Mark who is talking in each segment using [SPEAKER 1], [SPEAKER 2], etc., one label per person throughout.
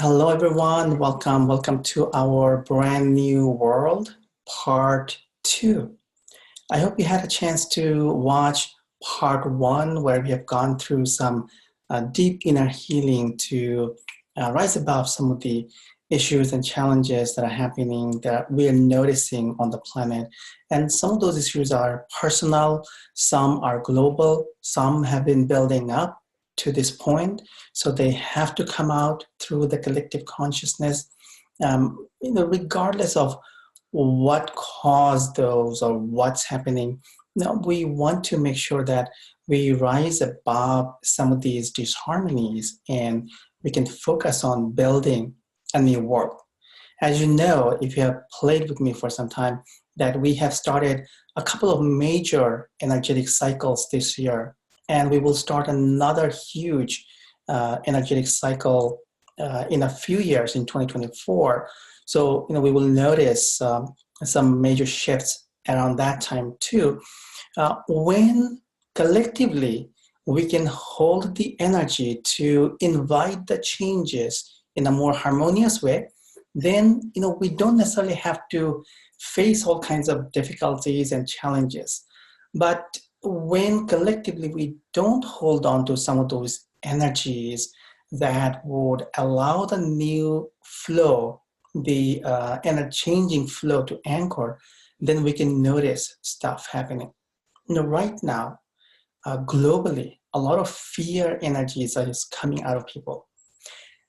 [SPEAKER 1] Hello, everyone. Welcome to our brand new world, part two. I hope you had a chance to watch part one, where we have gone through some deep inner healing to rise above some of the issues and challenges that are happening that we are noticing on the planet. And some of those issues are personal, some are global, some have been building up to this point. So they have to come out through the collective consciousness, regardless of what caused those or what's happening. Now, we want to make sure that we rise above some of these disharmonies and we can focus on building a new world. As you know, if you have played with me for some time, that we have started a couple of major energetic cycles this year, and we will start another huge energetic cycle in a few years in 2024. So, we will notice some major shifts around that time too. When collectively we can hold the energy to invite the changes in a more harmonious way, then we don't necessarily have to face all kinds of difficulties and challenges. But when collectively we don't hold on to some of those energies that would allow the new flow, the changing flow to anchor, then we can notice stuff happening. Right now, globally, a lot of fear energies are just coming out of people.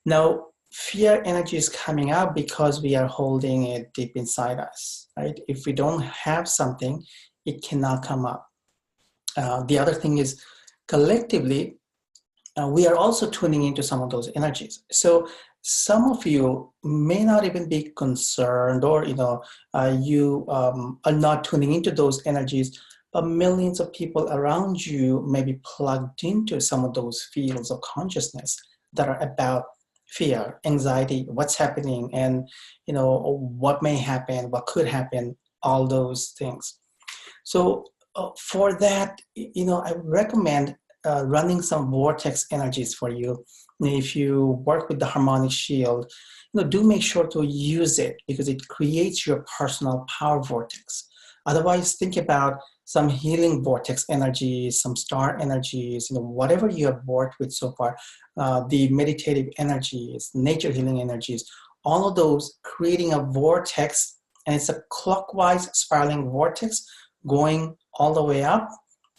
[SPEAKER 1] Now, fear energy is coming out because we are holding it deep inside us, right? If we don't have something, it cannot come up. The other thing is collectively, we are also tuning into some of those energies. So some of you may not even be concerned, or you are not tuning into those energies, but millions of people around you may be plugged into some of those fields of consciousness that are about fear, anxiety, what's happening, and what may happen, what could happen, all those things. So for that, I recommend running some vortex energies for you. If you work with the harmonic shield, do make sure to use it because it creates your personal power vortex. Otherwise, think about some healing vortex energies, some star energies, whatever you have worked with so far, the meditative energies, nature healing energies, all of those creating a vortex, and it's a clockwise spiraling vortex going all the way up,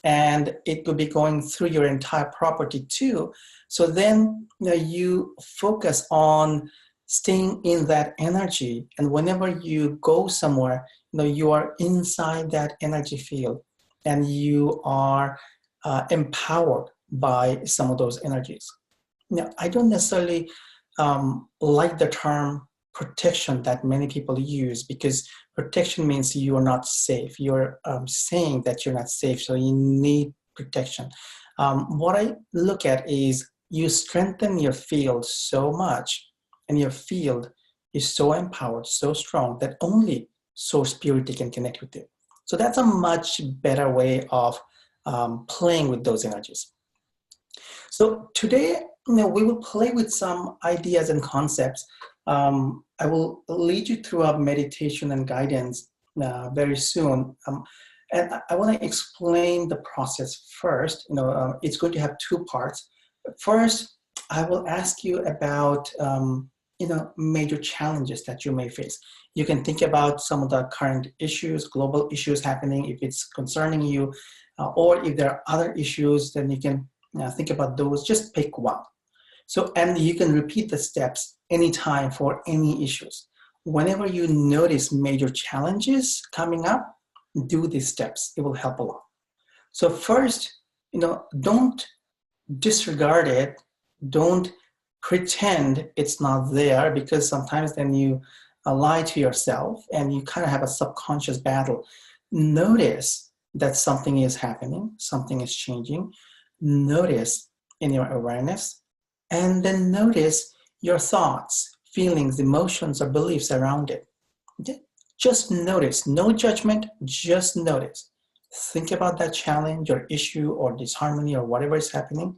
[SPEAKER 1] and it could be going through your entire property too. So then you focus on staying in that energy, and whenever you go somewhere, you are inside that energy field, and you are empowered by some of those energies. Now, I don't necessarily like the term protection that many people use, because protection means you are not safe. You're saying that you're not safe, so you need protection. What I look at is you strengthen your field so much, and your field is so empowered, so strong, that only Source Purity can connect with you. So that's a much better way of playing with those energies. So today, we will play with some ideas and concepts. I will lead you through a meditation and guidance very soon. And I want to explain the process first. It's going to have two parts. First, I will ask you about major challenges that you may face. You can think about some of the current issues, global issues happening, if it's concerning you, or if there are other issues, then you can think about those. Just pick one. So, and you can repeat the steps anytime for any issues. Whenever you notice major challenges coming up, do these steps. It will help a lot. So first, don't disregard it. Don't pretend it's not there, because sometimes then you lie to yourself and you kind of have a subconscious battle. Notice that something is happening, something is changing. Notice in your awareness, and then notice your thoughts, feelings, emotions, or beliefs around it. Just notice, no judgment, just notice. Think about that challenge or issue or disharmony or whatever is happening.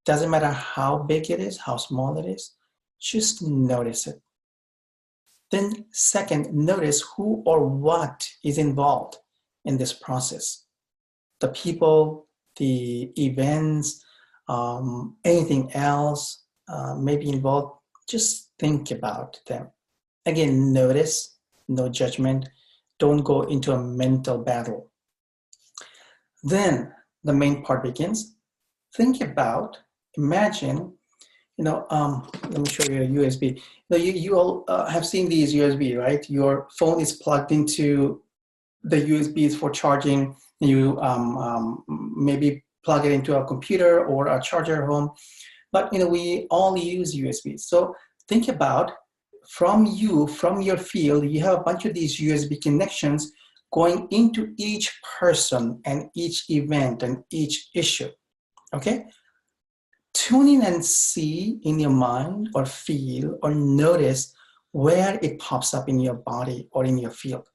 [SPEAKER 1] Doesn't matter how big it is, how small it is. Just notice it. Then second, notice who or what is involved in this process. The people, the events, anything else may be involved. Just think about them. Again, notice, no judgment. Don't go into a mental battle. Then the main part begins. Think about, imagine, let me show you a USB. You all have seen these USB, right? Your phone is plugged into the USBs for charging. You maybe plug it into a computer or a charger at home. But we all use USBs. So think about from your field, you have a bunch of these USB connections going into each person and each event and each issue. Okay? Tune in and see in your mind or feel or notice where it pops up in your body or in your field.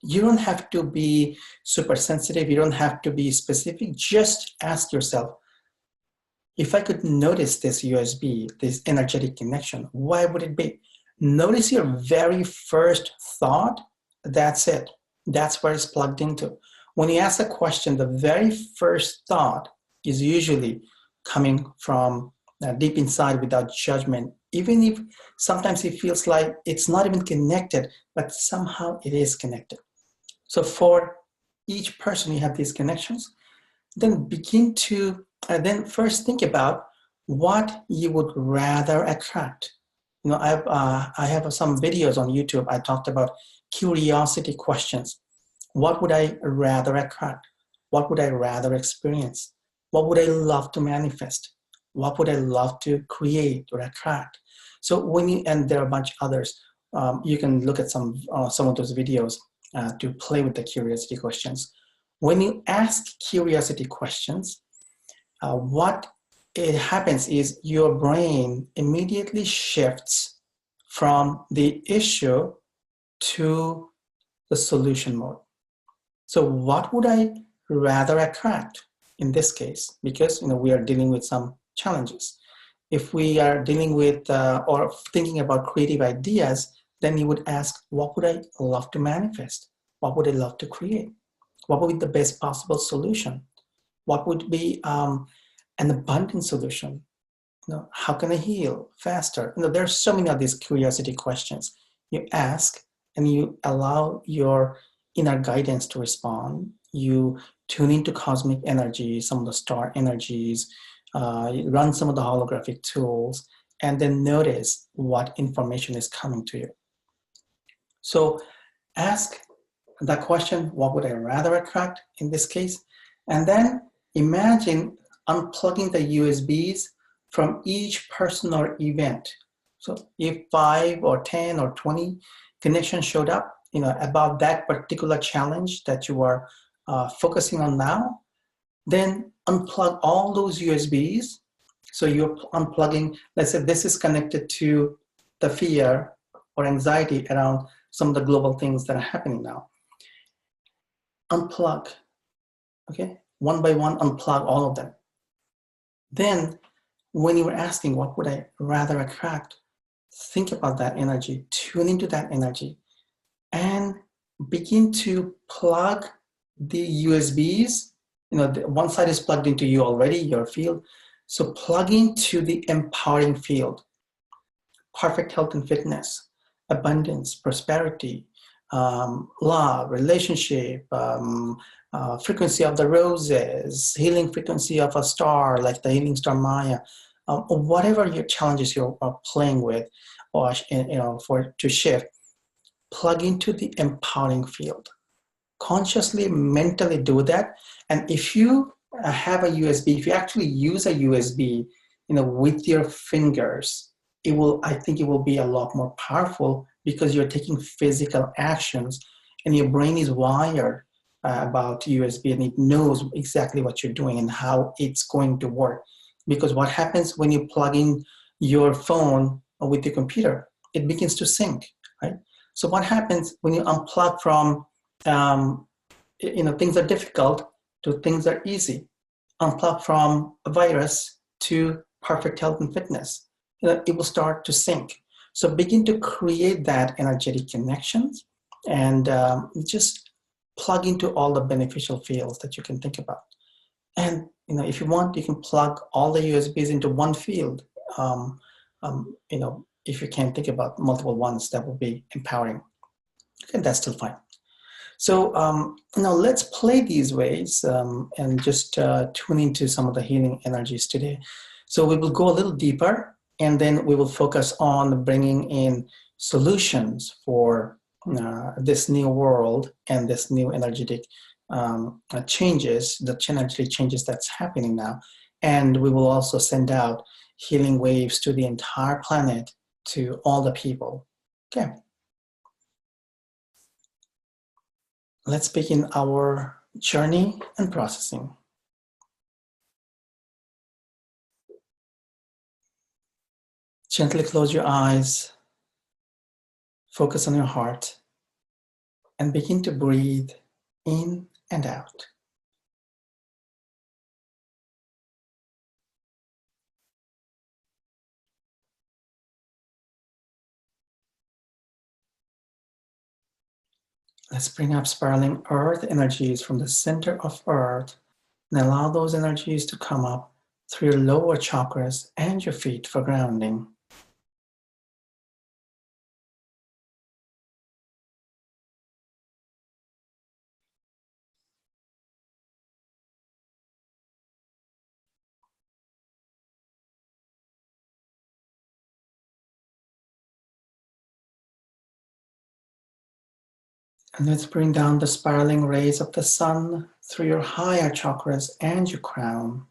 [SPEAKER 1] You don't have to be super sensitive. You don't have to be specific. Just ask yourself, if I could notice this USB, this energetic connection, why would it be? Notice your very first thought. That's it. That's where it's plugged into. When you ask a question, the very first thought is usually coming from deep inside without judgment, even if sometimes it feels like it's not even connected, but somehow it is connected. So for each person, you have these connections. Then begin to, then first think about what you would rather attract. I have some videos on YouTube. I talked about curiosity questions. What would I rather attract? What would I rather experience? What would I love to manifest? What would I love to create or attract? So and there are a bunch of others. You can look at some of those videos to play with the curiosity questions. When you ask curiosity questions, what it happens is your brain immediately shifts from the issue to the solution mode. So what would I rather attract in this case? Because we are dealing with some challenges. If we are dealing with or thinking about creative ideas, then you would ask, what would I love to manifest? What would I love to create? What would be the best possible solution? What would be an abundant solution? How can I heal faster? There's so many of these curiosity questions. You ask and you allow your inner guidance to respond. You tune into cosmic energy, some of the star energies, run some of the holographic tools, and then notice what information is coming to you. So ask that question, what would I rather attract in this case? And then imagine unplugging the USBs from each person or event. So if 5 or 10 or 20 connections showed up, about that particular challenge that you are focusing on now, then unplug all those USBs. So you're unplugging, let's say this is connected to the fear or anxiety around some of the global things that are happening now. Unplug, okay? One by one, unplug all of them. Then when you were asking, what would I rather attract? Think about that energy, tune into that energy, and begin to plug the USBs. One side is plugged into you already, your field. So plug into the empowering field. Perfect health and fitness, abundance, prosperity, love, relationship, frequency of the roses, healing frequency of a star, like the healing star Maya, whatever your challenges you're playing with, or to shift, plug into the empowering field. Consciously, mentally do that. And if you have a USB, if you actually use a USB, with your fingers, I think it will be a lot more powerful because you're taking physical actions and your brain is wired about USB and it knows exactly what you're doing and how it's going to work. Because what happens when you plug in your phone with your computer, it begins to sync, right? So what happens when you unplug from, things are difficult to things are easy? Unplug from a virus to perfect health and fitness. it will start to sync. So begin to create that energetic connections and just plug into all the beneficial fields that you can think about. And if you want, you can plug all the USBs into one field. If you can think about multiple ones, that will be empowering. And that's still fine. So now let's play these ways and just tune into some of the healing energies today. So we will go a little deeper, and then we will focus on bringing in solutions for this new world and this new energetic changes, the energetic changes that's happening now. And we will also send out healing waves to the entire planet, to all the people. Okay. Let's begin our journey and processing. Gently close your eyes, focus on your heart, and begin to breathe in and out. Let's bring up spiraling earth energies from the center of earth and allow those energies to come up through your lower chakras and your feet for grounding. And let's bring down the spiraling rays of the sun through your higher chakras and your crown.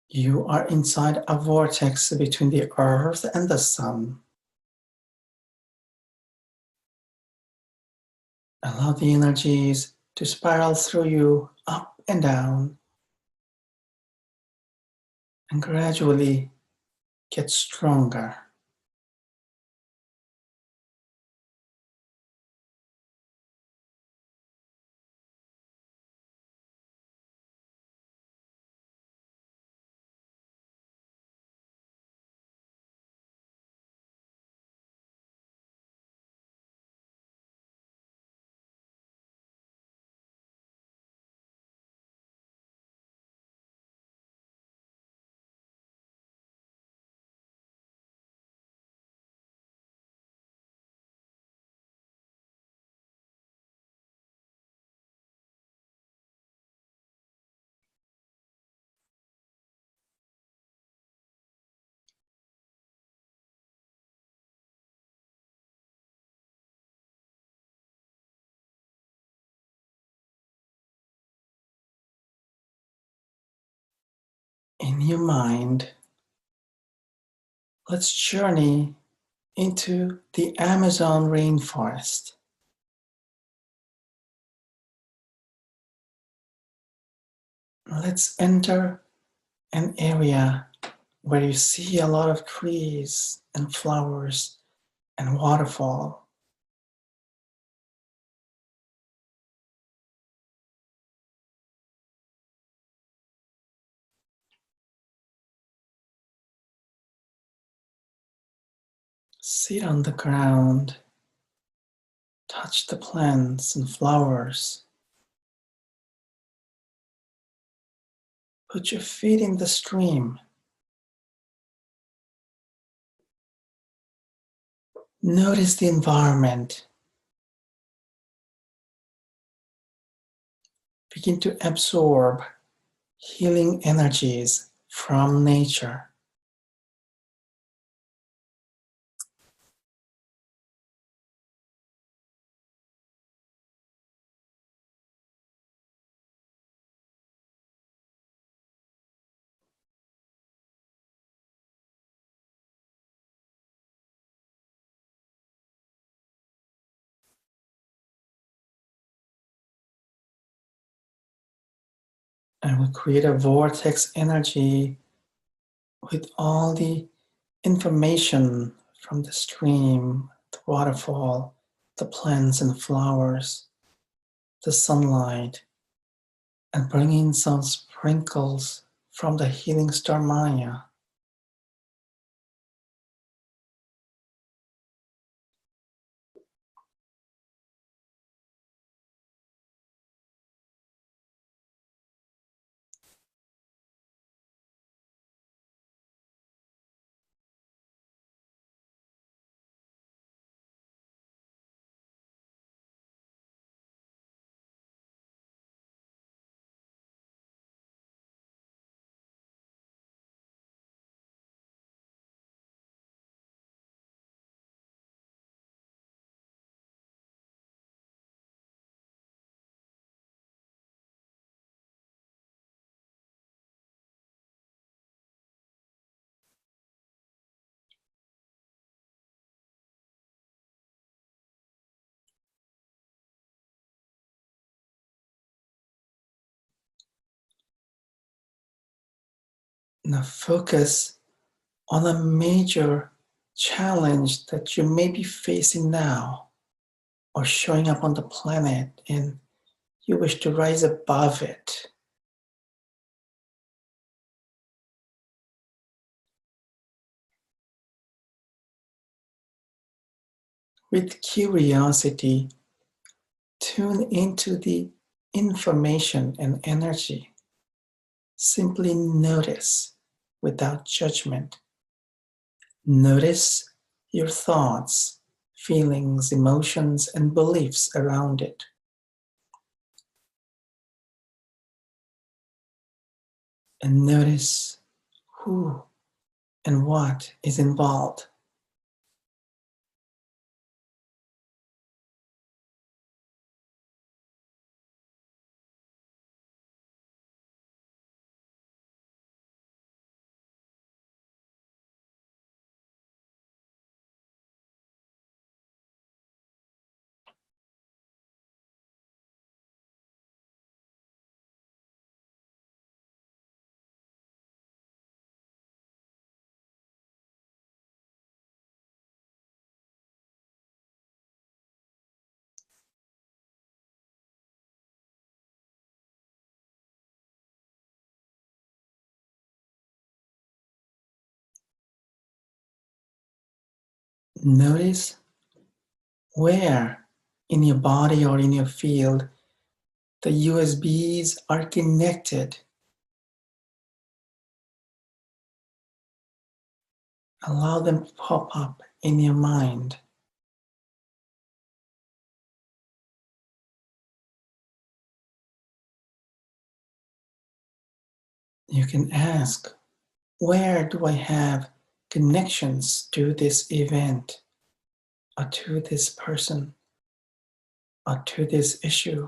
[SPEAKER 1] You are inside a vortex between the earth and the sun. Allow the energies to spiral through you up and down and gradually get stronger. In your mind, let's journey into the Amazon rainforest. Let's enter an area where you see a lot of trees and flowers and waterfall. Sit on the ground, touch the plants and flowers. Put your feet in the stream. Notice the environment. Begin to absorb healing energies from nature. And we create a vortex energy with all the information from the stream, the waterfall, the plants and flowers, the sunlight, and bring in some sprinkles from the healing star Maya. Now focus on a major challenge that you may be facing now or showing up on the planet, and you wish to rise above it. With curiosity, tune into the information and energy. Simply notice without judgment. Notice your thoughts, feelings, emotions, and beliefs around it. And notice who and what is involved. Notice where in your body or in your field the USBs are connected. Allow them to pop up in your mind. You can ask, where do I have connections to this event, or to this person, or to this issue?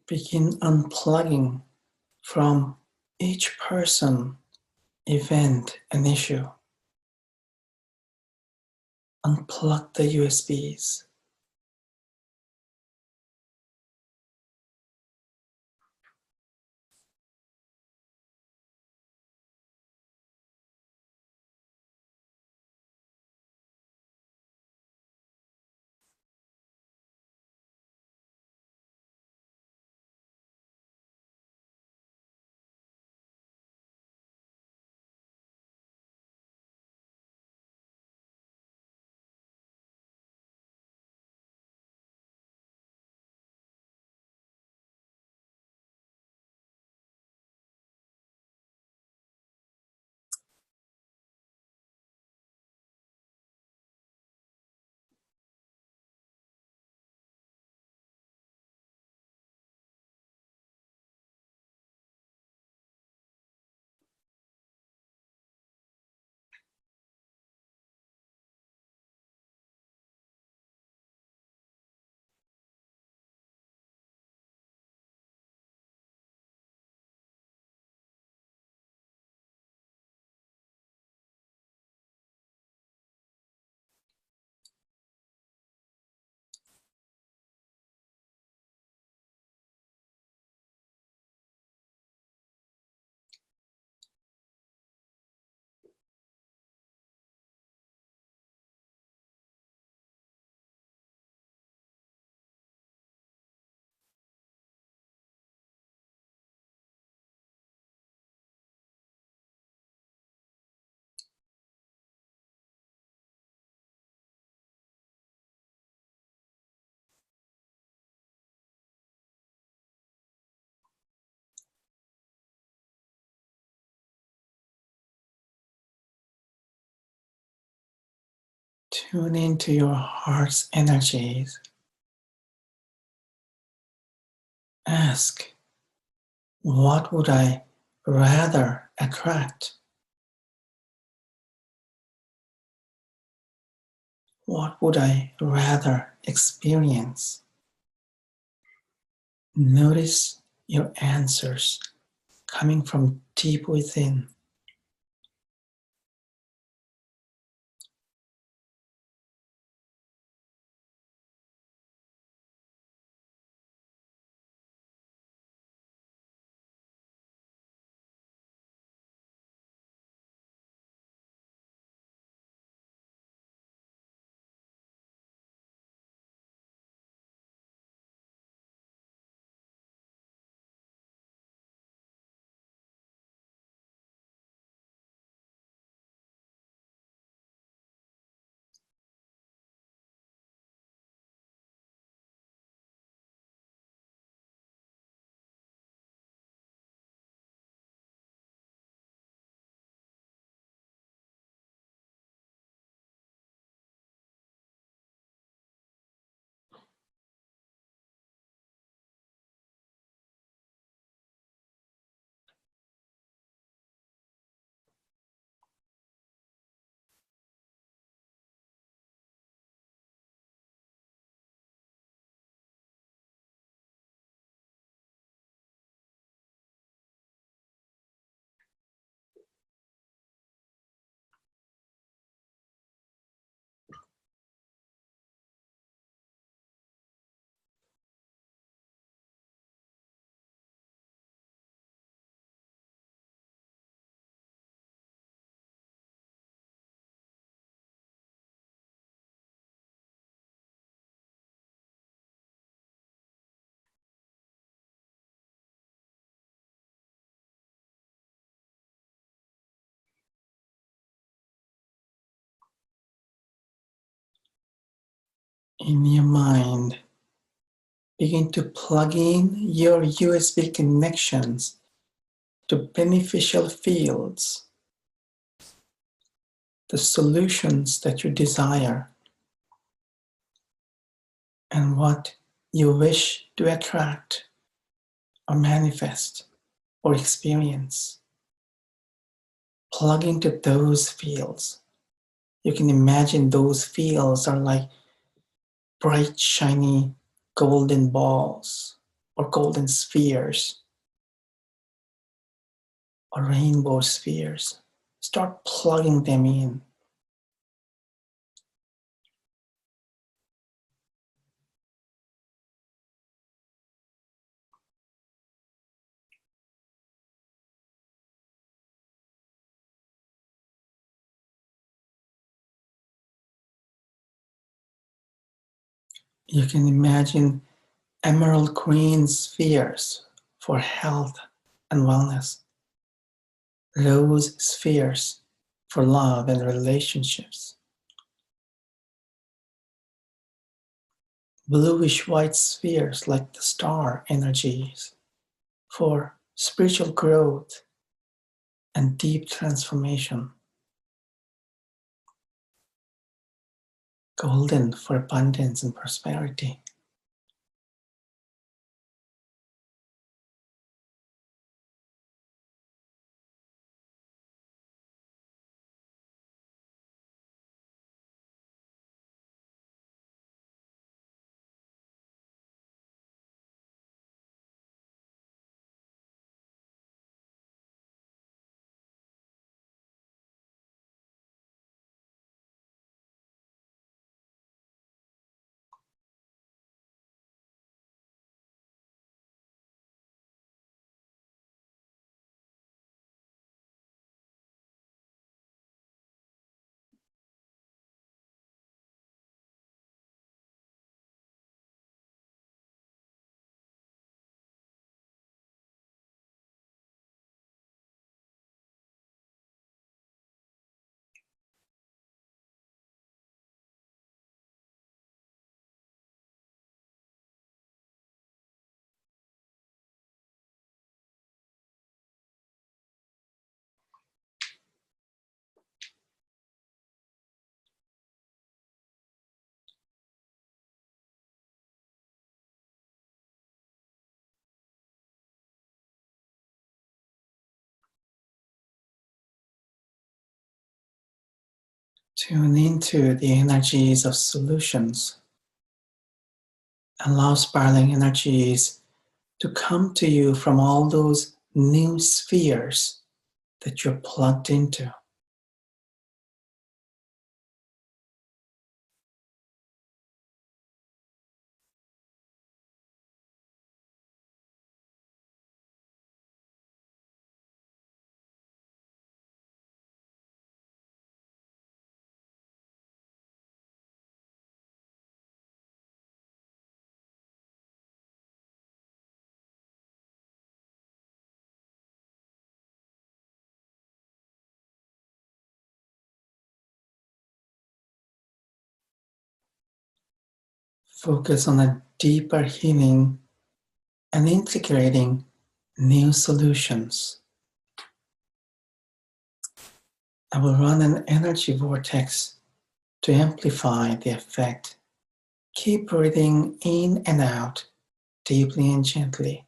[SPEAKER 1] Begin unplugging from each person, event, and issue. Unplug the USBs. Tune into your heart's energies. Ask, what would I rather attract? What would I rather experience? Notice your answers coming from deep within. In your mind, begin to plug in your USB connections to beneficial fields, the solutions that you desire, and what you wish to attract or manifest or experience. Plug into those fields. You can imagine those fields are like bright, shiny golden balls or golden spheres. or rainbow spheres. Start plugging them in. You can imagine emerald green spheres for health and wellness, rose spheres for love and relationships, bluish white spheres like the star energies for spiritual growth and deep transformation, golden for abundance and prosperity. Tune into the energies of solutions. Allow spiraling energies to come to you from all those new spheres that you're plugged into. Focus on a deeper healing and integrating new solutions. I will run an energy vortex to amplify the effect. Keep breathing in and out deeply and gently.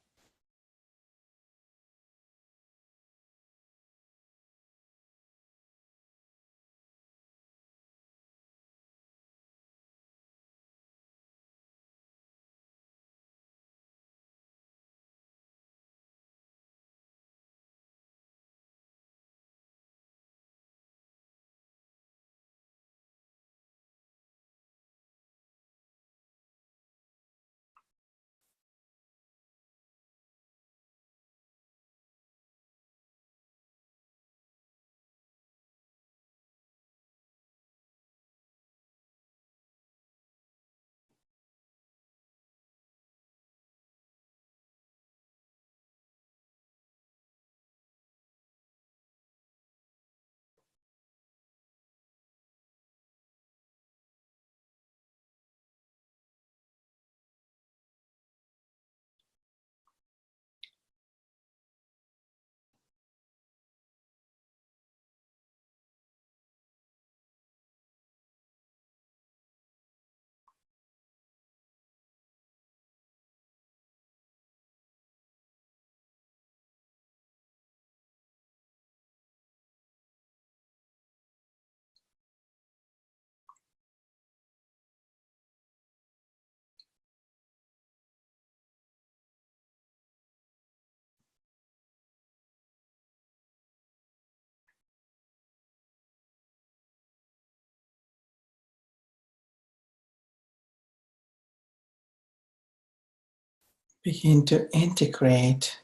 [SPEAKER 1] begin to integrate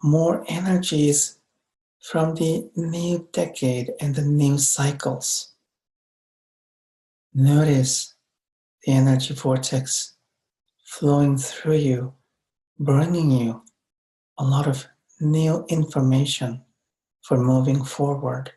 [SPEAKER 1] more energies from the new decade and the new cycles. Notice the energy vortex flowing through you, bringing you a lot of new information for moving forward.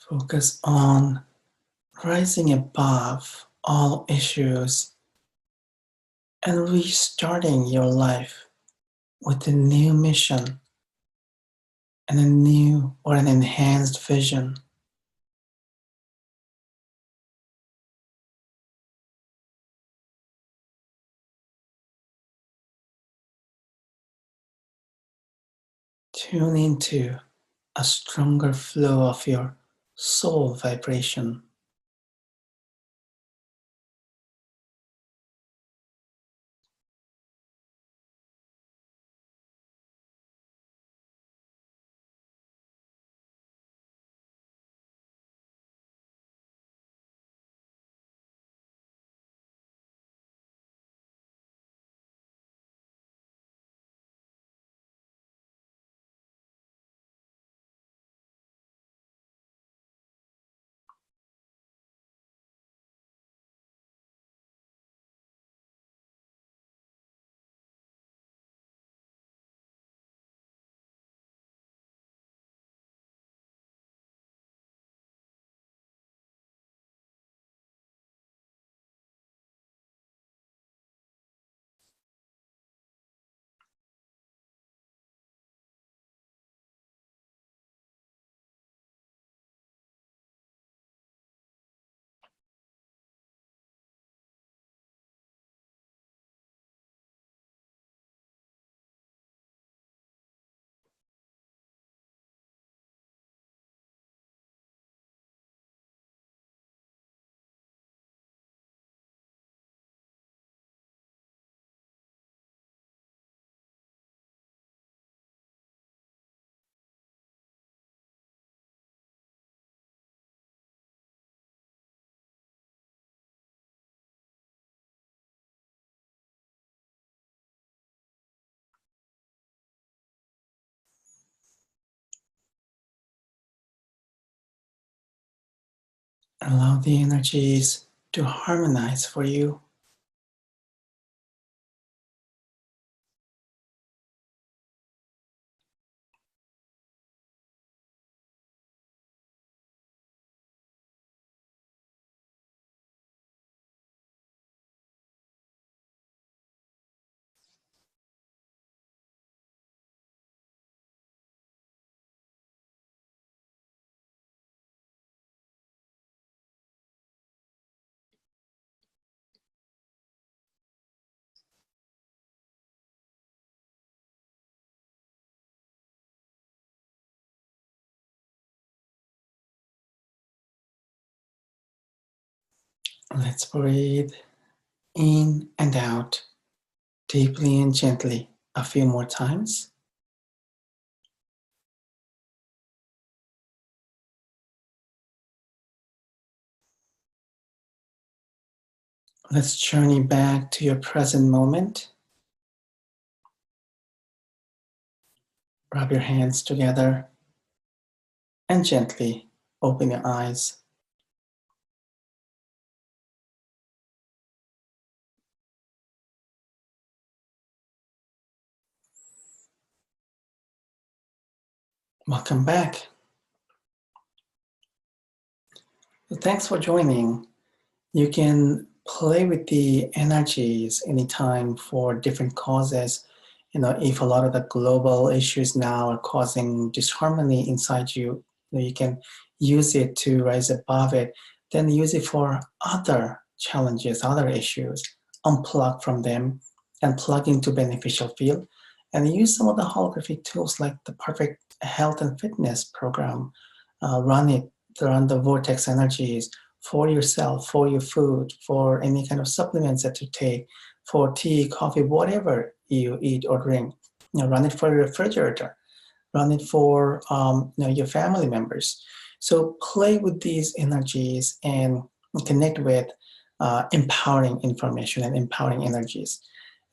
[SPEAKER 1] Focus on rising above all issues and restarting your life with a new mission and a new or an enhanced vision. Tune into a stronger flow of your soul vibration. Allow the energies to harmonize for you. Let's breathe in and out, deeply and gently, a few more times. Let's journey back to your present moment. Rub your hands together and gently open your eyes. Welcome back. Thanks for joining. You can play with the energies anytime for different causes. If a lot of the global issues now are causing disharmony inside you, you can use it to rise above it. Then use it for other challenges, other issues. Unplug from them and plug into beneficial field. And use some of the holographic tools like the Perfect Health and Fitness program. Run the vortex energies for yourself, for your food, for any kind of supplements that you take, for tea, coffee, whatever you eat or drink. Run it for your refrigerator, run it for your family members. So play with these energies and connect with empowering information and empowering energies,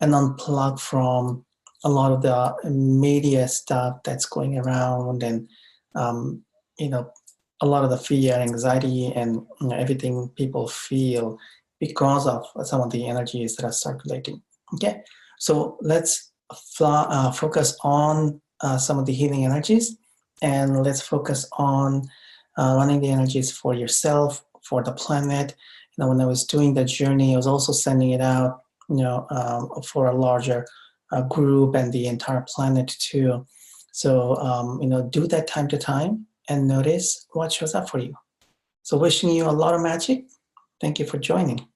[SPEAKER 1] and unplug from a lot of the media stuff that's going around, and um, you know a lot of the fear, anxiety, and everything people feel because of some of the energies that are circulating. Okay, so let's focus on some of the healing energies, and let's focus on running the energies for yourself, for the planet. When I was doing the journey, I was also sending it out, for a larger group and the entire planet too. So, do that time to time and notice what shows up for you. So wishing you a lot of magic. Thank you for joining.